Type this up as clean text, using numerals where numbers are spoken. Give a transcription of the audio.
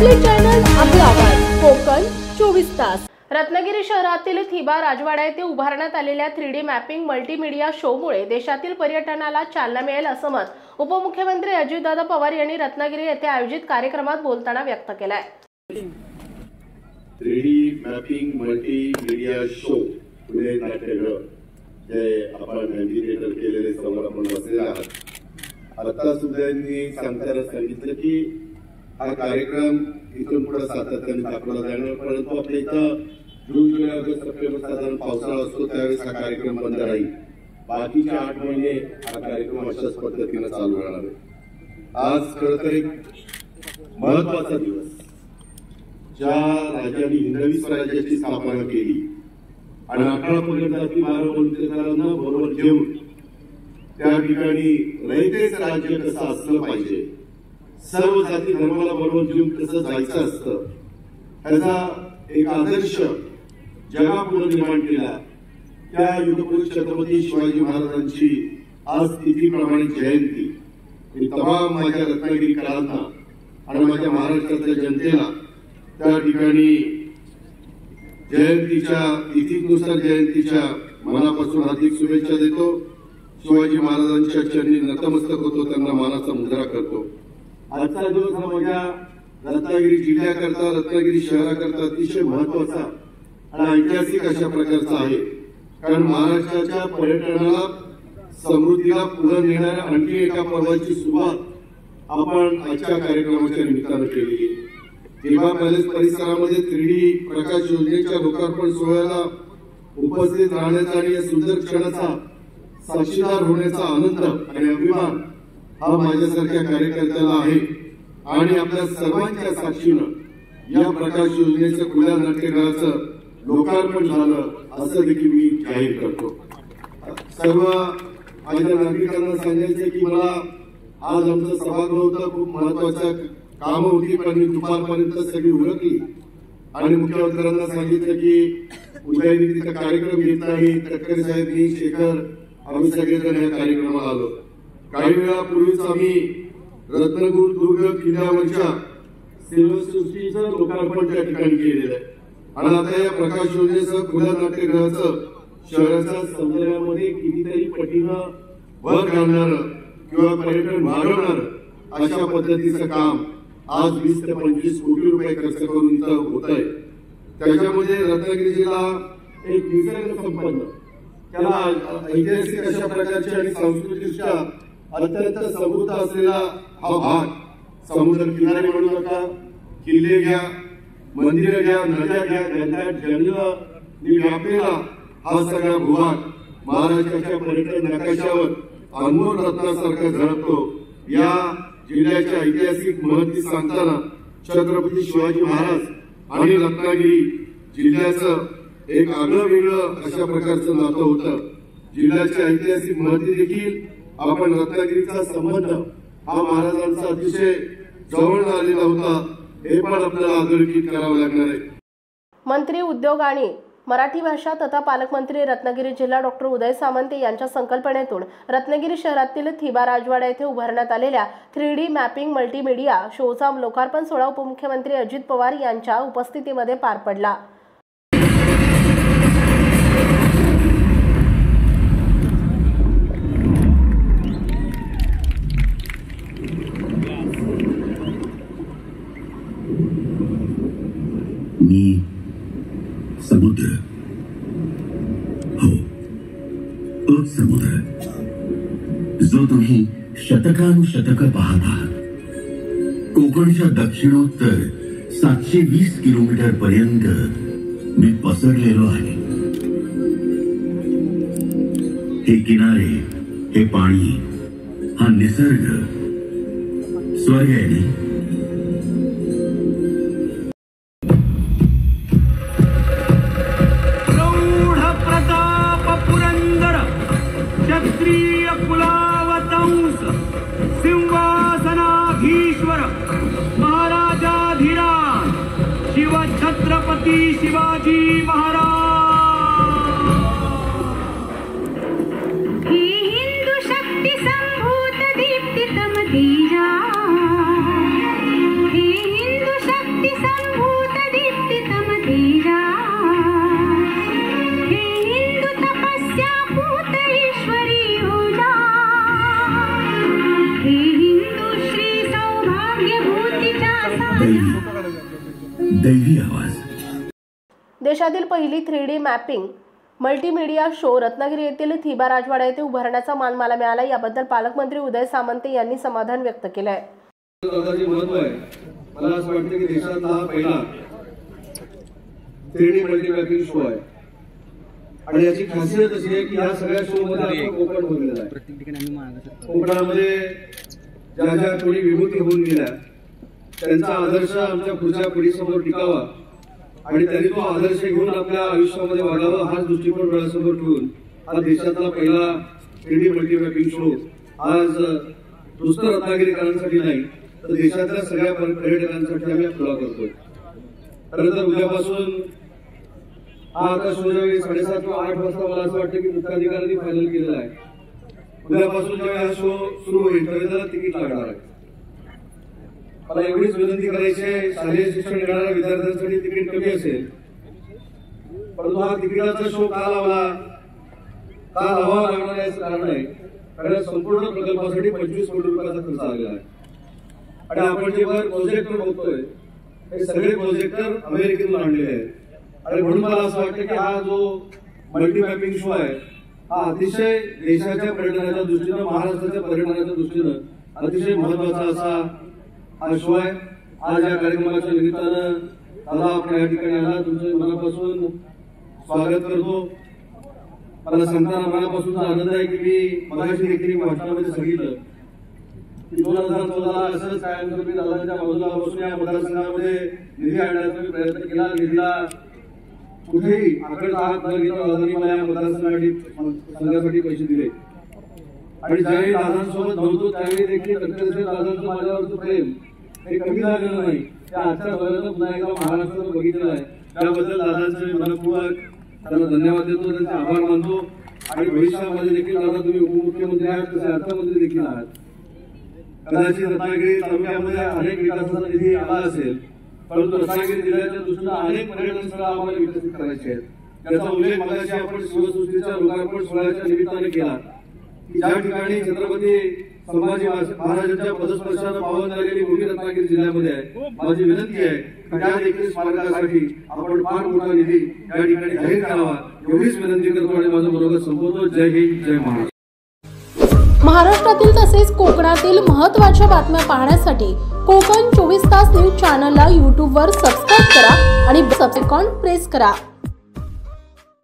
आपले चॅनल, आपला आवाज, कोकण 24 तास। रत्नागिरी शहरातील थिबा राजवाडा येथे उभारण्यात आलेल्या 3D मॅपिंग मल्टीमीडिया शोमुळे देशातील पर्यटनाला चालना मिळेल असं मत उपमुख्यमंत्री अजितदादा पवार यांनी रत्नागिरी येथे आयोजित कार्यक्रमात बोलताना व्यक्त केलं आहे। 3D mapping multimedia show Pune नाट्यगृह जे आपण थिएटर केलेले समारंभ बसलेले आहात। आता सुद्धा यांनी सांगताना सांगितलं की हा कार्यक्रम इथून पुढे सातत्याने दाखवला जाणार, परंतु आपल्या इथं जून जुलै ऑगस्ट सप्टेंबर साधारण पावसाळा असतो त्यावेळेस हा कार्यक्रम बंद राहील। बाकीचे 8 महिने हा कार्यक्रम अशाच पद्धतीने चालू राहणार आहे। आज खरं तर एक महत्वाचा दिवस, ज्या राज्यांनी हिंदवी स्वराज्याची स्थापना केली आणि 18 पगडजाती 12 बंधुकांना बरोबर घेऊन त्या ठिकाणी रयतेच राज्य कसं असलं पाहिजे, सर्व जाती धर्माला बरोबर घेऊन कसं जायचं असतं, ह्याचा एक आदर्श जगापुढे निर्माण केला। त्या युगपुरुष छत्रपती शिवाजी महाराजांची आज तिथीप्रमाणे जयंती ही तमाम माझ्या रत्नागिरीकरांना आणि माझ्या महाराष्ट्रातल्या जनतेला त्या ठिकाणी जयंतीच्या तिथीनुसार जयंतीच्या मनापासून हार्दिक शुभेच्छा देतो। शिवाजी महाराजांच्या चरणी नतमस्तक होतो, त्यांना मानाचा मुजरा करतो। आजचा दिवस हा माझ्या रत्नागिरी जिल्ह्याकरता, रत्नागिरी शहराकरता अतिशय महत्वाचा आणि ऐतिहासिक अशा प्रकारचा आहे, कारण महाराष्ट्राच्या पर्यटनाला समृद्धीला पुढे नेणाऱ्या आणखी एका पर्वाची सुरुवात आपण आजच्या कार्यक्रमाच्या निमित्तानं केली आहे। थिबा पॅलेस परिसरामध्ये 3D प्रकाश योजनेच्या लोकार्पण सोहळ्याला उपस्थित राहण्याचा आणि या सुंदर क्षणाचा साक्षीदार होण्याचा आनंद आणि अभिमान हा माझ्यासारख्या कार्यकर्त्याला आहे आणि आपल्या सर्वांच्या साक्षीनं या प्रकाश योजनेचं खुल्या नाट्यगृहाचं लोकार्पण झालं असं देखील मी जाहीर करतो। सर्व माझ्या नागरिकांना सांगायचं की मला आज आमचं सभागृह होतं, खूप महत्वाच्या कामं होती, पण मी दुपारपर्यंत सगळी उरकली आणि मुख्यमंत्र्यांना सांगितलं की उद्या मी तिथे कार्यक्रम घेत नाही, तटकरे साहेब, मी, शेखर, आम्ही सगळेजण या कार्यक्रमाला आलो। काही वेळापूर्वीच आम्ही रत्नदुर्ग किल्ल्यावरच्या सेवासृष्टीचं लोकार्पण त्या ठिकाणी केलेलं आहे आणि आता या प्रकाश योजनेसह खुल्या नाट्यगृहाचं शहराच्या सौंदर्यामध्ये कितीतरी पटीनं भर घालणारं किंवा पर्यटन वाढवणारं अशा पद्धतीचं काम आज 20 ते 25 कोटी रुपये खर्च करून इथं होत आहे। त्याच्यामध्ये रत्नागिरी जिल्हा एक निसर्ग संपन्न, त्याला ऐतिहासिक अशा प्रकारची आणि सांस्कृतिकदृष्ट्या अत्यंत समृद्ध असलेला हा भाग, समुद्र किनारे म्हणू नका, किल्ले घ्या, मंदिरं घ्या, नद्या घ्या, त्यांच्या जंगलांनी व्यापलेला हा सगळा भूभाग महाराष्ट्राच्या पर्यटन नकाशावर अनमोल रत्नासारखा झळकतो। या जिल्ह्याच्या ऐतिहासिक महत्त्व सांगताना छत्रपती शिवाजी महाराज आणि रत्नागिरी जिल्ह्याचं एक आगळं वेगळं अशा प्रकारचं नातं होतं। जिल्ह्याचे ऐतिहासिक महत्त्व देखील आपण रत्नागिरीचा संबंध हा महाराजांचा अतिशय जवळ आलेला होता, हे पण आपल्याला अधोरेखित करावं लागणार आहे। मंत्री उद्योग आणि मराठी भाषा तथा पालकमंत्री रत्नागिरी जिल्हा डॉक्टर उदय सामंत यांच्या संकल्पनेतून रत्नागिरी शहरातील थिबा राजवाडा येथे उभारण्यात आलेल्या 3D मॅपिंग मल्टीमीडिया शोचा लोकार्पण सोहळा उपमुख्यमंत्री अजित पवार यांच्या उपस्थितीमध्ये पार पडला। मी समुद्र, हो तोच समुद्र जो तुम्ही शतकानुशतक पाहत आहात। कोकणच्या दक्षिणोत्तर 720 किलोमीटर पर्यंत मी पसरलेलो आहे। हे किनारे, हे पाणी, हा निसर्ग स्वर्ग आहे। क्षत्रिय कुलावतंस सिंहासनाधीश्वर महाराजाधिराज शिव छत्रपती शिवाजी महाराज। ही हिंदू शक्ती संभूत दीप्तितम तेजा देशातील पहिली 3D mapping multimedia show Ratnagiri येथील थिबा राजवाडा येथे उभारण्याचा मान मला मिळाला। याबद्दल पालकमंत्री उदय सामंत यांनी समाधान व्यक्त केले आहे। महत्व आहे, मला असं वाटतं की देशातला हा पहिला 3D मल्टीमॅपिंग शो आहे आणि याची खासियत अशी आहे की या सगळ्या शो मध्ये आपण कोकण भरलेला आहे। कोकणामध्ये ज्या ज्या कोणी विभूती होऊन गेल्या त्यांचा आदर्श आमच्या पुढच्या पिढीसमोर टिकावा आणि त्यांनी तो आदर्श घेऊन आपल्या आयुष्यामध्ये वागावा हाच दृष्टिकोन डोळ्यासमोर ठेवून हा देशातला पहिला 3D मल्टीमॅपिंग शो आज नुसतं रत्नागिरीकरांसाठी नाही तर देशातल्या सगळ्या पर्यटकांसाठी आम्ही खुला करतोय। खरं तर उद्यापासून हा आता शो ज्यावेळी 7:30 किंवा 8 वाजता मला असं वाटतं की मुख्याधिकाऱ्यांनी फायनल केलेला आहे, उद्यापासून जेव्हा हा शो सुरू होईल त्यावेळी त्याला तिकीट लागणार आहे। मला एवढीच विनंती करायची आहे, शालेय शिक्षण घेणाऱ्या विद्यार्थ्यांसाठी तिकीट कमी असेल परंतु हा तिकिटाचा शो का लावावा लागणार याचं कारण आहे कारण संपूर्ण प्रकल्पासाठी 25 कोटी रुपयाचा खर्च आलेला आहे आणि आपण जे प्रोजेक्टर बघतोय हे सगळे प्रोजेक्टर अमेरिकेतून आणलेले आहेत आणि म्हणून मला असं वाटतं की हा जो मल्टीमॅपिंग शो आहे हा अतिशय देशाच्या पर्यटनाच्या दृष्टीनं महाराष्ट्राच्या पर्यटनाच्या दृष्टीनं अतिशय महत्वाचा असा हा शो आहे। आज या कार्यक्रमाच्या निमित्तानं दादा आपण या ठिकाणी आला, तुमचं मनापासून स्वागत करतो। मला सांगताना मनापासूनचा आनंद आहे की मी मगाशी देखील भाषणामध्ये सांगितलं की 2014ला असंच कायमस्वरूपी दादांच्या बाजूला बसून या मतदारसंघामध्ये निधी आणण्याचा मी प्रयत्न केला। निधीला कुठेही आकडचा हात न घेता दादांनी मला या मतदारसंघासाठी पैसे दिले आणि ज्यावेळी दादांसोबत नव्हतो त्यावेळी देखील रत्नागिरी दादांचं माझ्यावरचं प्रेम हे कमी झालेलं नाही, त्या आजच्या पर्यंत पुन्हा एकदा महाराष्ट्रात बघितलेलं आहे। त्याबद्दल दादांचं मी मनपूर्वक त्यांना धन्यवाद देतो, त्यांचे आभार मानतो आणि भविष्यामध्ये देखील दादा तुम्ही उपमुख्यमंत्री आहात तसे अर्थमंत्री देखील आहात। कदाचित रत्नागिरी तालुक्यामध्ये अनेक विकासाचा निधी आला असेल परंतु रत्नागिरी जिल्ह्याच्या दृष्टीनं अनेक पर्यटन स्थळं आम्हाला विकसित करायची आहेत। त्याचा उल्लेख मगाशी आपण शिवसृष्टीच्या लोकार्पण सोहळ्याच्या निमित्ताने केला की ज्या ठिकाणी छत्रपती संभाजी महाराजांच्या पदस्पर्शानं पावन झालेली भूमी रत्नागिरी जिल्ह्यामध्ये आहे। माझी विनंती आहे की त्या देखील स्मारकासाठी आपण फार मोठा निधी या ठिकाणी जाहीर करावा एवढीच विनंती करतो आणि माझं बरोबर संपवतो। जय हिंद, जय महाराष्ट्र। महाराष्ट्रातील तसेच कोकणातील महत्त्वाच्या बातम्या पाहण्यासाठी कोकण 24 तास न्यूज चॅनलला YouTube वर सबस्क्राईब करा आणि बेल आयकॉन प्रेस करा।